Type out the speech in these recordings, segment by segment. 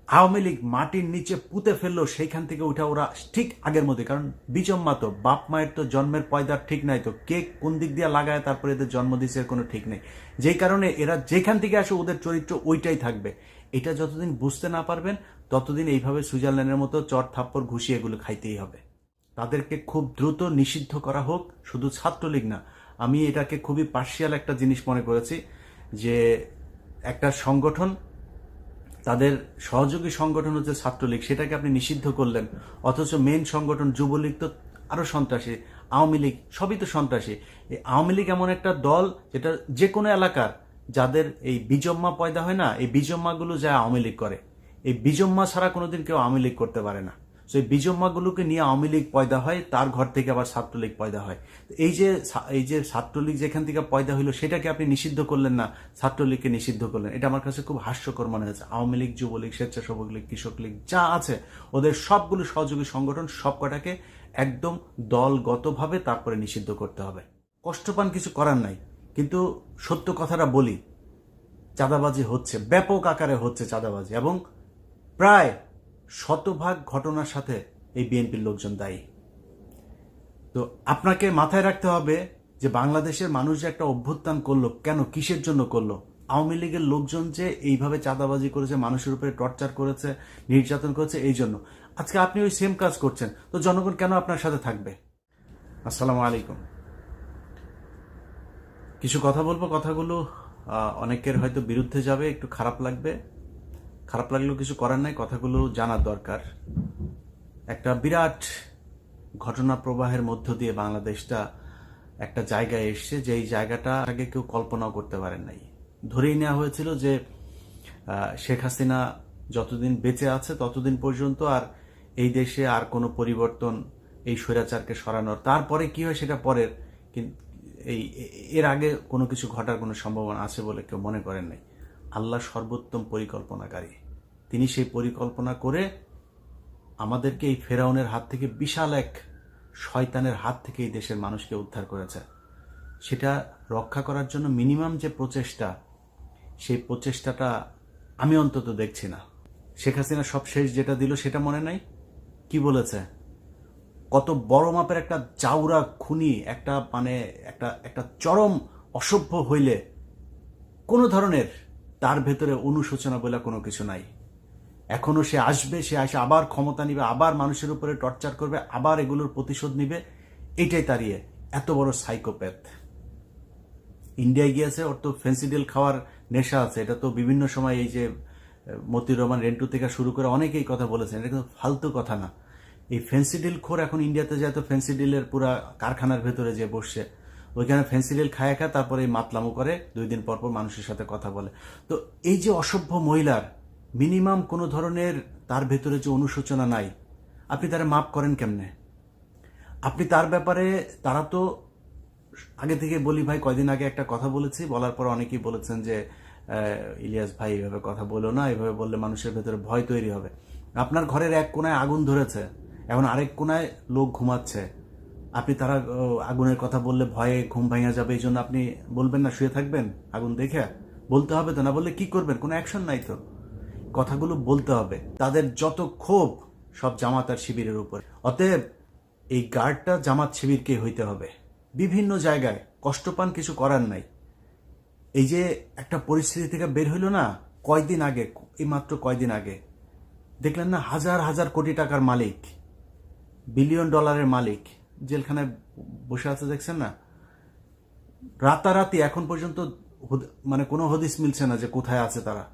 আওয়ামী লীগ মাটির নিচে পুঁতে ফেললো, সেইখান থেকে উঠা ওরা ঠিক আগের মধ্যে। কারণ বিজম্মা তো, বাপ মায়ের তো জন্মের পয়দার ঠিক নাই, তো কে কোন দিক দিয়ে লাগায় তারপরে এদের জন্ম দিচ্ছে এর কোনো ঠিক নেই। যেই কারণে এরা যেখান থেকে আসে ওদের চরিত্র ওইটাই থাকবে। এটা যতদিন বুঝতে না পারবেন ততদিন এইভাবে সুইজারল্যান্ডের মতো চর থাপ্পড় ঘুষিয়ে এগুলো খাইতেই হবে। তাদেরকে খুব দ্রুত নিষিদ্ধ করা হোক, শুধু ছাত্রলীগ না। আমি এটাকে খুবই পার্শিয়াল একটা জিনিস মনে করেছি যে একটা সংগঠন, তাদের সহযোগী সংগঠন হচ্ছে ছাত্রলীগ, সেটাকে আপনি নিষিদ্ধ করলেন, অথচ মেন সংগঠন যুবলীগ তো আরো সন্ত্রাসী, আওয়ামী লীগ সবই তো সন্ত্রাসী। এই আওয়ামী লীগ এমন একটা দল যেটা যে কোনো এলাকার যাদের এই বিজম্মা পয়দা হয় না, এই বিজম্মাগুলো যায় আওয়ামী লীগ করে। এই বিজম্মা ছাড়া কোনোদিন কেউ আওয়ামী লীগ করতে পারে না। সেই বিজম্মাগুলোকে নিয়ে আওয়ামী লীগ পয়দা হয়, তার ঘর থেকে আবার ছাত্রলীগ পয়দা হয়। এই যে ছাত্রলীগ যেখান থেকে পয়দা হইলো সেটাকে আপনি নিষিদ্ধ করলেন না, ছাত্রলীগকে নিষিদ্ধ করলেন। এটা আমার কাছে খুব হাস্যকর মনে হয়েছে। আওয়ামী লীগ, যুবলীগ, স্বেচ্ছাসেবক লীগ, কৃষক লীগ যা আছে ওদের সবগুলো সহযোগী সংগঠন সবকটাকে একদম দলগতভাবে তারপরে নিষিদ্ধ করতে হবে। কষ্ট পান, কিছু করার নাই, কিন্তু সত্য কথাটা বলি, চাঁদাবাজি হচ্ছে, ব্যাপক আকারে হচ্ছে চাঁদাবাজি, এবং প্রায় শতভাগ ঘটনার সাথে এই বিএনপির লোকজন দায়ী। তো আপনাকে মাথায় রাখতে হবে যে বাংলাদেশের মানুষ যে একটা অভ্যুত্থান করলো, কেন, কিসের জন্য করলো? আওয়ামী লীগের লোকজন যে এইভাবে চাঁদাবাজি করেছে, মানুষের উপরে টর্চার করেছে, নির্যাতন করেছে, এই জন্য। আজকে আপনি ওই সেম কাজ করছেন, তো জনগণ কেন আপনার সাথে থাকবে? আসসালামু আলাইকুম। কিছু কথা বলবো, কথাগুলো অনেকের হয়তো বিরুদ্ধে যাবে, একটু খারাপ লাগবে, খারাপ লাগলেও কিছু করার নাই, কথাগুলো জানার দরকার। একটা বিরাট ঘটনা প্রবাহের মধ্য দিয়ে বাংলাদেশটা একটা জায়গায় এসছে, যে এই জায়গাটা আগে কেউ কল্পনাও করতে পারেন নাই। ধরেই নেওয়া হয়েছিল যে শেখ হাসিনা যতদিন বেঁচে আছে ততদিন পর্যন্ত আর এই দেশে আর কোনো পরিবর্তন, এই স্বৈরাচারকে সরানোর, তারপরে কি হয় সেটা পরের, কিন্তু এই এর আগে কোনো কিছু ঘটার কোনো সম্ভাবনা আছে বলে কেউ মনে করেন নাই। আল্লাহ সর্বোত্তম পরিকল্পনাকারী, তিনি সেই পরিকল্পনা করে আমাদেরকে এই ফেরাউনের হাত থেকে, বিশাল এক শয়তানের হাত থেকে এই দেশের মানুষকে উদ্ধার করেছে। সেটা রক্ষা করার জন্য মিনিমাম যে প্রচেষ্টা, সেই প্রচেষ্টাটা আমি অন্তত দেখছি না। শেখ হাসিনা সব শেষ যেটা দিল সেটা মনে নাই? কি বলেছে? কত বড় মাপের একটা চাউরা খুনি, একটা মানে একটা একটা চরম অসভ্য হইলে কোনো ধরনের তার ভেতরে অনুশোচনা বলে কোনো কিছু নাই। এখনো সে আসবে, সে আসে আবার ক্ষমতা নিবে, আবার মানুষের উপরে টর্চার করবে, আবার এগুলোর প্রতিশোধ নিবে। এইটাই তাড়িয়ে এত বড় সাইকোপ্যাথ। ইন্ডিয়ায় গিয়েছে, ওর তো ফেন্সিডিল খাওয়ার নেশা আছে। এটা তো বিভিন্ন সময় এই যে মতিউর রহমান রেন্টু থেকে শুরু করে অনেকেই কথা বলেছেন, এটা কিন্তু ফালতু কথা না। এই ফেন্সিডিল খোর এখন ইন্ডিয়াতে যায় তো ফেন্সিডিলের পুরা কারখানার ভেতরে যে বসছে, ওইখানে ফেন্সিডিল খায় খায় তারপরে এই মাতলামো করে, 2 দিন পর পর মানুষের সাথে কথা বলে। তো এই যে অসভ্য মহিলার মিনিমাম কোনো ধরনের তার ভেতরে যে অনুশোচনা নাই, আপনি তারা মাপ করেন কেমনে? আপনি তার ব্যাপারে, তারা তো আগে থেকে বলি ভাই, কয়দিন আগে একটা কথা বলেছি, বলার পর অনেকেই বলেছেন যে ইলিয়াস ভাই এভাবে কথা বলো না, এভাবে বললে মানুষের ভেতরে ভয় তৈরি হবে। আপনার ঘরের এক কোনায় আগুন ধরেছে, এখন আরেক কোনায় লোক ঘুমাচ্ছে, আপনি তারা আগুনের কথা বললে ভয়ে ঘুম ভাঙা যাবে, এই জন্য আপনি বলবেন না, শুয়ে থাকবেন আগুন দেখে? বলতে হবে তো, না বললে কি করবেন? কোনো অ্যাকশন নাই তো। কথাগুলো বলতে হবে। তাদের যত ক্ষোভ সব জামাত আর শিবিরের উপর। অতএব এই গার্ডটা জামাত শিবিরকে হইতে হবে। বিভিন্ন জায়গায় কষ্ট পান, কিছু করার নাই। এই যে একটা পরিস্থিতি থেকে বের হইল না কয়দিন আগে, এই মাত্র কয়দিন আগে দেখলেন না, হাজার হাজার কোটি টাকার মালিক, বিলিয়ন ডলারের মালিক জেলখানায় বসে আছে, দেখছেন না? রাতারাতি এখন পর্যন্ত মানে কোনো হদিস মিলছে না যে কোথায় আছে তারা।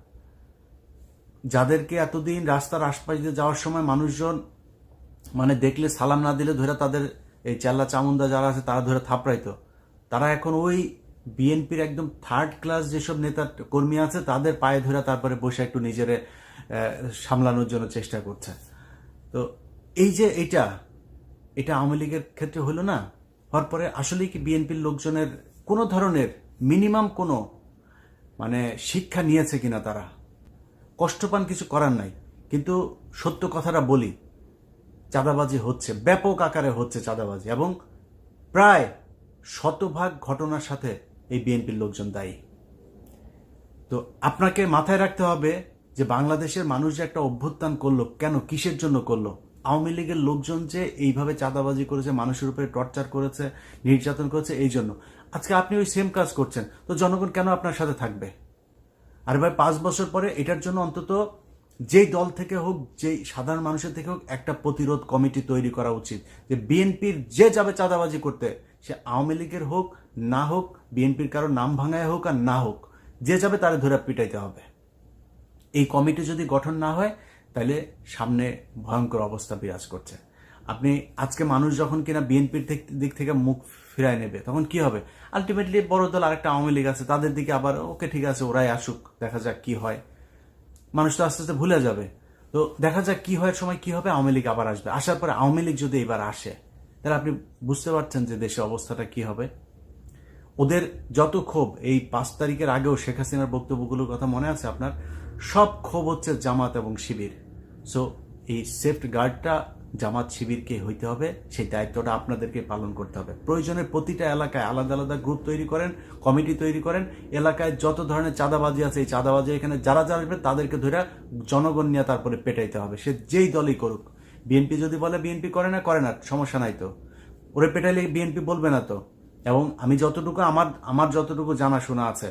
যাদেরকে এতদিন রাস্তার আশপাশ দিয়ে যাওয়ার সময় মানুষজন মানে দেখলে সালাম না দিলে ধরে তাদের এই চেল্লা চামুন্ডা যারা আছে তারা ধরে থাপড়াইতো, তারা এখন ওই বিএনপির একদম থার্ড ক্লাস যেসব নেতা কর্মী আছে তাদের পায়ে ধরে তারপরে বসে একটু নিজেরে সামলানোর জন্য চেষ্টা করছে। তো এই যে এটা এটা আওয়ামী লীগের ক্ষেত্রে হলো না, হওয়ার পরে আসলেই কি বিএনপির লোকজনের কোনো ধরনের মিনিমাম কোনো মানে শিক্ষা নিয়েছে কিনা তারা? কষ্ট পান, কিছু করার নাই, কিন্তু সত্য কথাটা বলি, চাঁদাবাজি হচ্ছে, ব্যাপক আকারে হচ্ছে চাঁদাবাজি, এবং প্রায় শতভাগ ঘটনার সাথে এই বিএনপির লোকজন দায়ী। তো আপনাকে মাথায় রাখতে হবে যে বাংলাদেশের মানুষ যে একটা অভ্যুত্থান করলো, কেন, কিসের জন্য করলো? আওয়ামী লীগের লোকজন যে এইভাবে চাঁদাবাজি করেছে, মানুষের উপরে টর্চার করেছে, নির্যাতন করেছে, এই জন্য। আজকে আপনি ওই সেম কাজ করছেন, তো জনগণ কেন আপনার সাথে থাকবে? আর ভাই 5 বছর পরে এটার জন্য অন্তত যেই দল থেকে হোক, যেই সাধারণ মানুষের থেকে হোক, একটা প্রতিরোধ কমিটি তৈরি করা উচিত, যে বিএনপির যে যাবে চাঁদাবাজি করতে, সে আওয়ামী লীগের হোক না হোক, বিএনপির কারো নাম ভাঙায় হোক আর না হোক, যে যাবে তারে ধরে পিটাইতে হবে। এই কমিটি যদি গঠন না হয়, তাহলে সামনে ভয়ঙ্কর অবস্থা বিরাজ করছে। আপনি আজকে মানুষ যখন কিনা বিএনপির দিক থেকে মুখ ফিরায় নেবে, তখন কি হবে? আলটিমেটলি বড় দল আরেকটা আওয়ামী লীগ আছে, তাদের দিকে আবার ওকে ঠিক আছে, ওরাই আসুক, দেখা যাক কি হয়। মানুষ তো আস্তে আস্তে ভুলে যাবে। তো দেখা যাক কি হয়, সময় কি হবে, আওয়ামী লীগ আবার আসবে। আসার পরে আওয়ামী লীগ যদি এবার আসে, তাহলে আপনি বুঝতে পারছেন যে দেশের অবস্থাটা কি হবে। ওদের যত ক্ষোভ, এই 5 তারিখের আগেও শেখ হাসিনার বক্তব্যগুলোর কথা মনে আছে আপনার? সব ক্ষোভ হচ্ছে জামাত এবং শিবির। সো এই সেফট গার্ডটা জামাত শিবিরকে হইতে হবে, সেই দায়িত্বটা আপনাদেরকে পালন করতে হবে। প্রয়োজনে প্রতিটা এলাকায় আলাদা আলাদা গ্রুপ তৈরি করেন, কমিটি তৈরি করেন। এলাকায় যত ধরনের চাঁদাবাজি আছে, এই চাঁদাবাজি এখানে যারা যারা আসবে তাদেরকে ধরে জনগণ নিয়ে তারপরে পেটাইতে হবে, সে যেই দলই করুক। বিএনপি যদি বলে বিএনপি করে না, সমস্যা নাই তো, ওরে পেটাইলে বিএনপি বলবে না তো। এবং আমি যতটুকু আমার যতটুকু জানাশোনা আছে,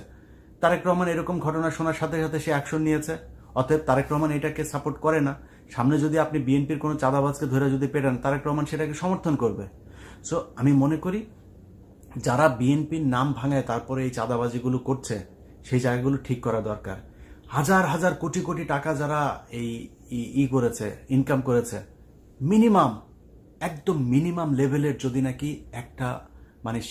তারেক রহমান এরকম ঘটনা শোনার সাথে সাথে সে অ্যাকশন নিয়েছে। অতএব তারেক রহমান এটাকে সাপোর্ট করে না। সামনে যদি আপনি বিএনপির কোনো চাঁদাবাজকে ধরে যদি পেটান, তারেক রহমান সেটাকে সমর্থন করবে। সো আমি মনে করি যারা বিএনপির নাম ভাঙায় তারপরে এই চাঁদাবাজিগুলো করছে, সেই জায়গাগুলো ঠিক করা দরকার। হাজার হাজার কোটি কোটি টাকা যারা এই করেছে, ইনকাম করেছে, মিনিমাম, একদম মিনিমাম লেভেলের যদি নাকি একটা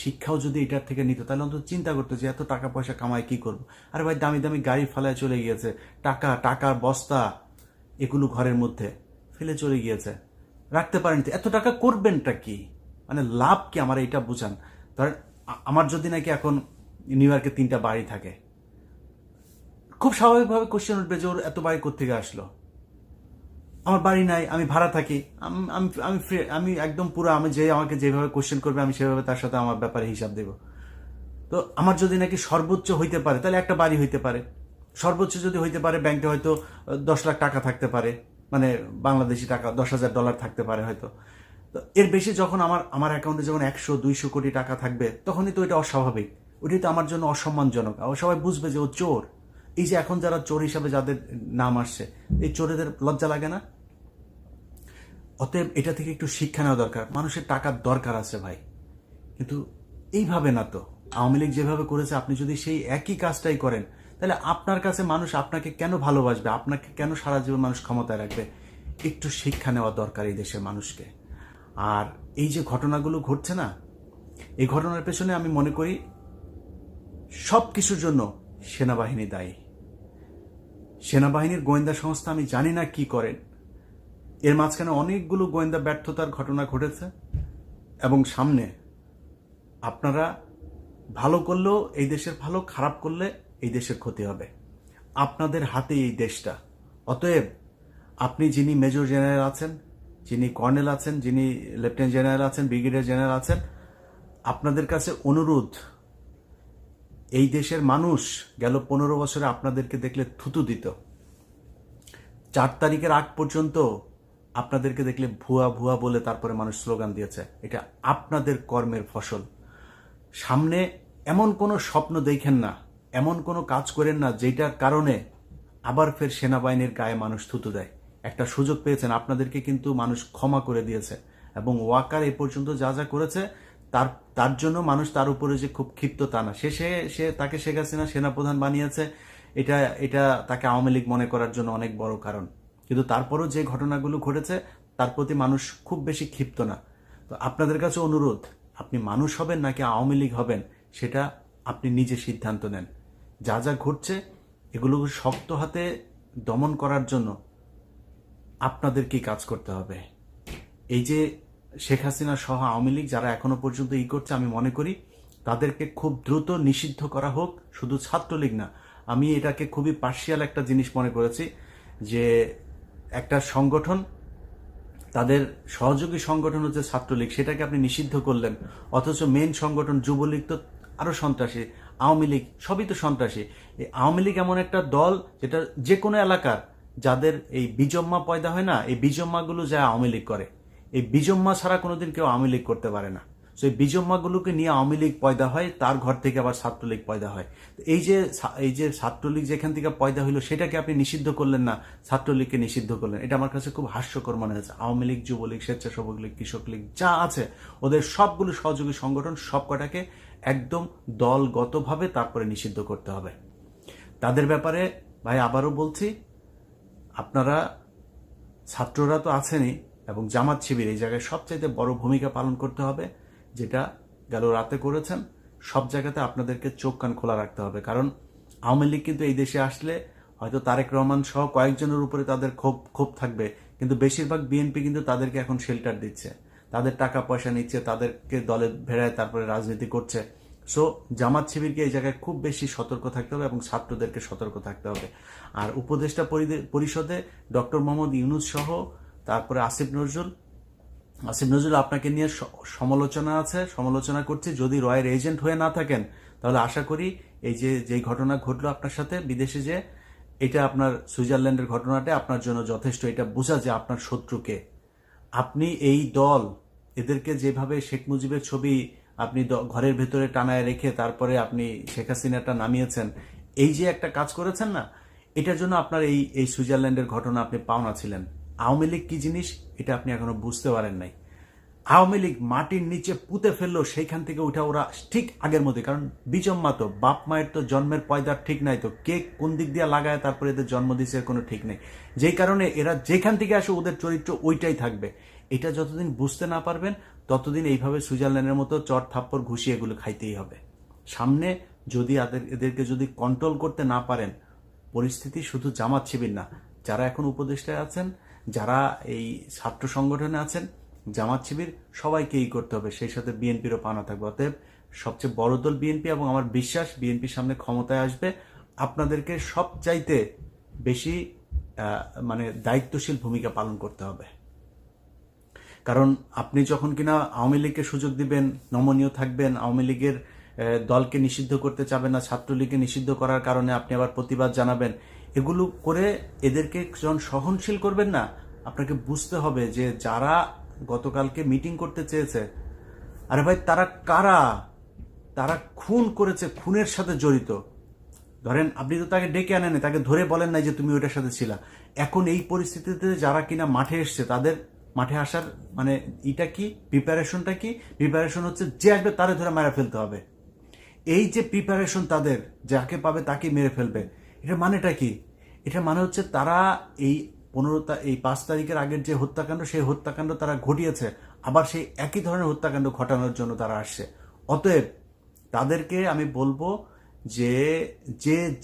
শিক্ষাও যদি এটার থেকে নিত, তাহলে অন্তত চিন্তা করতো যে এত টাকা পয়সা কামায় কি করবো। আরে ভাই, দামি দামি গাড়ি ফেলায় চলে গিয়েছে, টাকার বস্তা এগুলো ঘরের মধ্যে ফেলে চলে গিয়েছে, রাখতে পারেন। এত টাকা করবেনটা কি? লাভ কি? আমার এটা বুঝান। ধরেন আমার যদি নাকি এখন নিউ ইয়র্কে 3টা বাড়ি থাকে, খুব স্বাভাবিকভাবে কোশ্চেন উঠবে যে ওর এত বাড়ি কোত্থেকে আসলো। আমার বাড়ি নাই, আমি ভাড়া থাকি, আমি একদম পুরো, আমি যে আমাকে যেভাবে কোশ্চেন করবে আমি সেভাবে তার সাথে আমার ব্যাপারে হিসাব দেব। তো আমার যদি নাকি সর্বোচ্চ হইতে পারে, তাহলে একটা বাড়ি হইতে পারে। সর্বোচ্চ যদি হইতে পারে, ব্যাংকে হয়তো 10 লাখ টাকা থাকতে পারে, বাংলাদেশি টাকা $10,000 থাকতে পারে হয়তো। তো এর বেশি যখন আমার অ্যাকাউন্টে যখন 100-200 কোটি টাকা থাকবে, তখনই তো এটা অস্বাভাবিক, ওইটাই তো আমার জন্য অসম্মানজনক। সবাই বুঝবে যে ও চোর। এই যে এখন যারা চোর হিসাবে যাদের নাম আসছে, এই চোরেদের লজ্জা লাগে না? অতএব এটা থেকে একটু শিক্ষা নেওয়া দরকার। মানুষের টাকার দরকার আছে ভাই, কিন্তু এইভাবে না তো। আওয়ামী লীগ যেভাবে করেছে, আপনি যদি সেই একই কাজটাই করেন, তাহলে আপনার কাছে মানুষ আপনাকে কেন ভালোবাসবে? আপনাকে কেন সারা জীবন মানুষ ক্ষমতায় রাখবে? একটু শিক্ষা নেওয়া দরকার এই দেশের মানুষকে। আর এই যে ঘটনাগুলো ঘটছে না, এই ঘটনার পেছনে আমি মনে করি সব কিছুর জন্য সেনাবাহিনী দায়ী। সেনাবাহিনীর গোয়েন্দা সংস্থা আমি জানি না কি করেন। এর মাঝখানে অনেকগুলো গোয়েন্দা ব্যর্থতার ঘটনা ঘটেছে, এবং সামনে আপনারা ভালো করলেও এই দেশের ভালো, খারাপ করলে এই দেশের ক্ষতি হবে। আপনাদের হাতে এই দেশটা। অতএব আপনি যিনি মেজর জেনারেল আছেন, যিনি কর্নেল আছেন, যিনি লেফটেন্যান্ট জেনারেল আছেন, ব্রিগেডিয়ার জেনারেল আছেন, আপনাদের কাছে অনুরোধ, এই দেশের মানুষ গেল 15 বছরে আপনাদেরকে দেখলে থুতু দিত। 4 তারিখের আগ পর্যন্ত আপনাদেরকে দেখলে ভুয়া ভুয়া বলে তারপরে মানুষ স্লোগান দিয়েছে। এটা আপনাদের কর্মের ফসল। সামনে এমন কোনো স্বপ্ন দেখেন না, এমন কোনো কাজ করেন না যেটার কারণে আবার ফের সেনাবাহিনীর গায়ে মানুষ থুতু দেয়। একটা সুযোগ পেয়েছেন, আপনাদেরকে কিন্তু মানুষ ক্ষমা করে দিয়েছে, এবং ওয়াকার এ পর্যন্ত যা যা করেছে তার জন্য মানুষ তার উপরে যে খুব ক্ষিপ্ত তা না। সে তাকে শেখ হাসিনা সেনাপ্রধান বানিয়েছে, এটা তাকে আওয়ামী লীগ মনে করার জন্য অনেক বড় কারণ। কিন্তু তারপরও যে ঘটনাগুলো ঘটেছে তার প্রতি মানুষ খুব বেশি ক্ষিপ্ত না। তো আপনাদের কাছে অনুরোধ, আপনি মানুষ হবেন নাকি আওয়ামী লীগ হবেন, সেটা আপনি নিজে সিদ্ধান্ত নেন। যা যা ঘটছে এগুলোকে শক্ত হাতে দমন করার জন্য আপনাদেরকেই কাজ করতে হবে। এই যে শেখ হাসিনা সহ আওয়ামী লীগ যারা এখনো পর্যন্ত করছে, আমি মনে করি তাদেরকে খুব দ্রুত নিষিদ্ধ করা হোক। শুধু ছাত্রলীগ না, আমি এটাকে খুবই পার্শিয়াল একটা জিনিস মনে করেছি, যে একটা সংগঠন, তাদের সহযোগী সংগঠন হচ্ছে ছাত্রলীগ, সেটাকে আপনি নিষিদ্ধ করলেন, অথচ মেন সংগঠন যুবলীগ তো আরো সন্ত্রাসী। আওয়ামী লীগ সবই তো সন্ত্রাসী। এই আওয়ামী লীগ এমন একটা দল যেটা যে কোনো এলাকার যাদের এই বিজম্মা পয়দা হয় না, এই বিজম্মাগুলো যা আওয়ামী লীগ করে, এই বিজম্মা ছাড়া কোনোদিন কেউ আওয়ামী লীগ করতে পারে না। তো এই বিজম্মাগুলোকে নিয়ে আওয়ামী লীগ পয়দা হয়, তার ঘর থেকে আবার ছাত্রলীগ পয়দা হয়। এই যে ছাত্রলীগ যেখান থেকে পয়দা হইলো সেটাকে আপনি নিষিদ্ধ করলেন না, ছাত্রলীগকে নিষিদ্ধ করলেন, এটা আমার কাছে খুব হাস্যকর মনে হয়েছে। আওয়ামী লীগ, যুবলীগ, স্বেচ্ছাসেবক লীগ, কৃষক লীগ যা আছে ওদের সবগুলো সহযোগী সংগঠন সবকটাকে একদম দলগতভাবে তারপরে নিষিদ্ধ করতে হবে। তাদের ব্যাপারে ভাই আবারও বলছি, আপনারা ছাত্ররা তো আছেনই এবং জামাত শিবির এই জায়গায় সবচাইতে বড় ভূমিকা পালন করতে হবে, যেটা গেল রাতে করেছেন। সব জায়গাতে আপনাদেরকে চোখ কান খোলা রাখতে হবে, কারণ আওয়ামী লীগ কিন্তু এই দেশে আসলে হয়তো তারেক রহমান সহ কয়েকজনের উপরে তাদের ক্ষোভ থাকবে, কিন্তু বেশিরভাগ বিএনপি কিন্তু তাদেরকে এখন শেল্টার দিচ্ছে, তাদের টাকা পয়সা নিচ্ছে, তাদেরকে দলে ভেড়ায় তারপরে রাজনীতি করছে। সো জামাত শিবিরকে এই জায়গায় খুব বেশি সতর্ক থাকতে হবে এবং ছাত্রদেরকে সতর্ক থাকতে হবে। আর উপদেষ্টা পরিষদে ডক্টর মোহাম্মদ ইউনূস সহ তারপরে আসিফ নজরুল আপনাকে নিয়ে সমালোচনা করছে। যদি রয়ের এজেন্ট হয়ে না থাকেন তাহলে আশা করি এই যে ঘটনা ঘটলো আপনার সাথে বিদেশে, যে এটা আপনার সুইজারল্যান্ডের ঘটনাটা আপনার জন্য যথেষ্ট। এটা বোঝা যে আপনার শত্রুকে, আপনি এই দল এদেরকে যেভাবে শেখ মুজিবের ছবি আপনি ঘরের ভেতরে টানায় রেখে তারপরে আপনি শেখ হাসিনাটা নামিয়েছেন, এই যে একটা কাজ করেছেন না, এটার জন্য আপনার এই সুইজারল্যান্ডের ঘটনা আপনি পাওনা ছিলেন। আওয়ামী লীগ কি জিনিস এটা আপনি এখনো বুঝতে পারেন নাই। আওয়ামী লীগ মাটির নিচে পুঁতে ফেললো, সেইখান থেকে উঠা ওরা ঠিক আগের মধ্যে, কারণ বিজম্মা তো বাপ মায়ের তো জন্মের পয়দার ঠিক নাই, তো কে কোন দিক দিয়ে লাগায় তারপরে এদের জন্ম দিচ্ছে কোনো ঠিক নেই। যেই কারণে এরা যেখান থেকে আসে ওদের চরিত্র ওইটাই থাকবে। এটা যতদিন বুঝতে না পারবেন ততদিন এইভাবে সুইজারল্যান্ডের মতো চট থাপ্পড় ঘুষিয়ে এগুলো খাইতেই হবে। সামনে যদি এদেরকে যদি কন্ট্রোল করতে না পারেন, পরিস্থিতি শুধু জামাত শিবির না, যারা এখন উপদেষ্টায় আছেন, যারা এই ছাত্র সংগঠনে আছেন, জামাত শিবির সবাইকেই করতে হবে, সেই সাথে বিএনপিরও পানা থাকবে। অতএব সবচেয়ে বড় দল বিএনপি এবং আমার বিশ্বাস বিএনপির সামনে ক্ষমতায় আসবে। আপনাদেরকে সবচাইতে বেশি মানে দায়িত্বশীল ভূমিকা পালন করতে হবে, কারণ আপনি যখন কিনা আওয়ামী লীগকে সুযোগ দিবেন, নমনীয় থাকবেন, আওয়ামী লীগের দলকে নিষিদ্ধ করতে চাবেন না, ছাত্রলীগকে নিষিদ্ধ করার কারণে আপনি আবার প্রতিবাদ জানাবেন, এগুলো করে এদেরকে যখন সহনশীল করবেন না, আপনাকে বুঝতে হবে যে যারা গতকালকে মিটিং করতে চেয়েছে, আরে ভাই তারা কারা, তারা খুন করেছে, খুনের সাথে জড়িত। ধরেন আপনি তো তাকে ডেকে আনেন, তাকে ধরে বলেন নাই যে তুমি ওইটার সাথে ছিলা। এখন এই পরিস্থিতিতে যারা কিনা মাঠে এসছে, তাদের মাঠে আসার মানে এটা কি, প্রিপারেশনটা কি? প্রিপারেশন হচ্ছে যে আসবে তারে ধরে মেরে ফেলতে হবে। এই যে প্রিপারেশন তাদের, যাকে পাবে তাকে মেরে ফেলবে, এটা মানেটা কি? এটা মানে হচ্ছে তারা এই 5 তারিখের আগের যে হত্যাকাণ্ড, সেই হত্যাকাণ্ড তারা ঘটিয়েছে, আবার সেই একই ধরনের হত্যাকাণ্ড ঘটানোর জন্য তারা আসছে। অতএব তাদেরকে আমি বলবো যে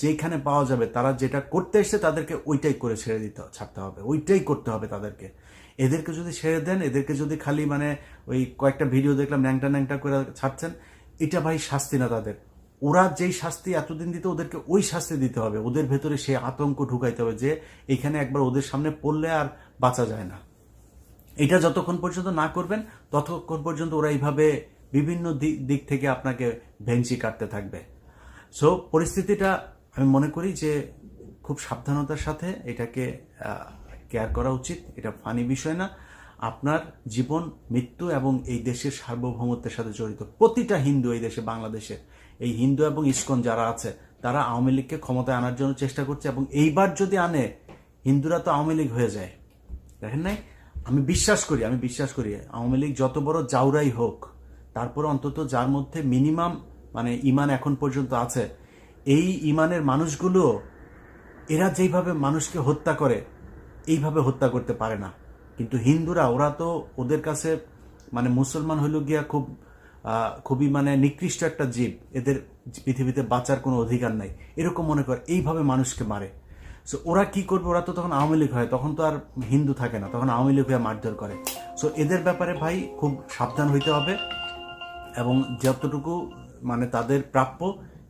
যেখানে পাওয়া যাবে তারা যেটা করতে এসছে তাদেরকে ওইটাই করে ছাড়তে হবে, ওইটাই করতে হবে তাদেরকে। এদেরকে যদি ছেড়ে দেন, এদেরকে যদি খালি মানে ওই কয়েকটা ভিডিও দেখলাম ন্যাংটা করে ছাড়ছেন, এটা ভাই শাস্তি না তাদের। ওরা যেই শাস্তি এতদিন দিত ওদেরকে ওই শাস্তি দিতে হবে, ওদের ভেতরে সে আতঙ্ক ঢুকাইতে হবে যে এখানে একবার ওদের সামনে পড়লে আর বাঁচা যায় না। এটা যতক্ষণ পর্যন্ত না করবেন ততক্ষণ পর্যন্ত ওরা এইভাবে বিভিন্ন দিক থেকে আপনাকে ভেঞ্চি কাটতে থাকবে। সো পরিস্থিতিটা আমি মনে করি যে খুব সাবধানতার সাথে এটাকে কেয়ার করা উচিত। এটা ফানি বিষয় না। আপনার জীবন, মৃত্যু এবং এই দেশের সার্বভৌমত্বের সাথে জড়িত। প্রতিটা হিন্দু এই দেশে, বাংলাদেশের এই হিন্দু এবং ইসকন যারা আছে, তারা আওয়ামী লীগকে ক্ষমতায় আনার জন্য চেষ্টা করছে, এবং এইবার যদি আনে হিন্দুরা তো আওয়ামী লীগ হয়ে যায়। দেখেন নাই, আমি বিশ্বাস করি আওয়ামী লীগ যত বড় জাউরাই হোক, তারপর অন্তত যার মধ্যে মিনিমাম মানে ইমান এখন পর্যন্ত আছে, এই ইমানের মানুষগুলো এরা যেইভাবে মানুষকে হত্যা করে এইভাবে হত্যা করতে পারে না। কিন্তু হিন্দুরা, ওরা তো ওদের কাছে মানে মুসলমান হইল গিয়া খুবই মানে নিকৃষ্ট একটা জীব, এদের পৃথিবীতে বাঁচার কোনো অধিকার নাই এরকম মনে করে এইভাবে মানুষকে মারে। সো ওরা কি করবে, ওরা তো তখন আওয়ামী লীগ হয়, তখন তো আর হিন্দু থাকে না, তখন আওয়ামী লীগ হয়ে মারধর করে। সো এদের ব্যাপারে ভাই খুব সাবধান হইতে হবে, এবং যতটুকু মানে তাদের প্রাপ্য,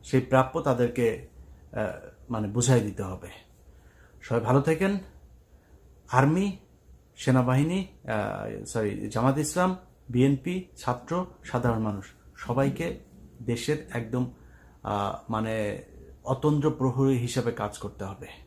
সেই প্রাপ্য তাদেরকে মানে বুঝাই দিতে হবে। সবাই ভালো থাকেন। আর্মি, সেনাবাহিনী, জামাত ইসলাম, বিএনপি, ছাত্র, সাধারণ মানুষ সবাইকে দেশের একদম মানে অতন্দ্র প্রহরী হিসাবে কাজ করতে হবে।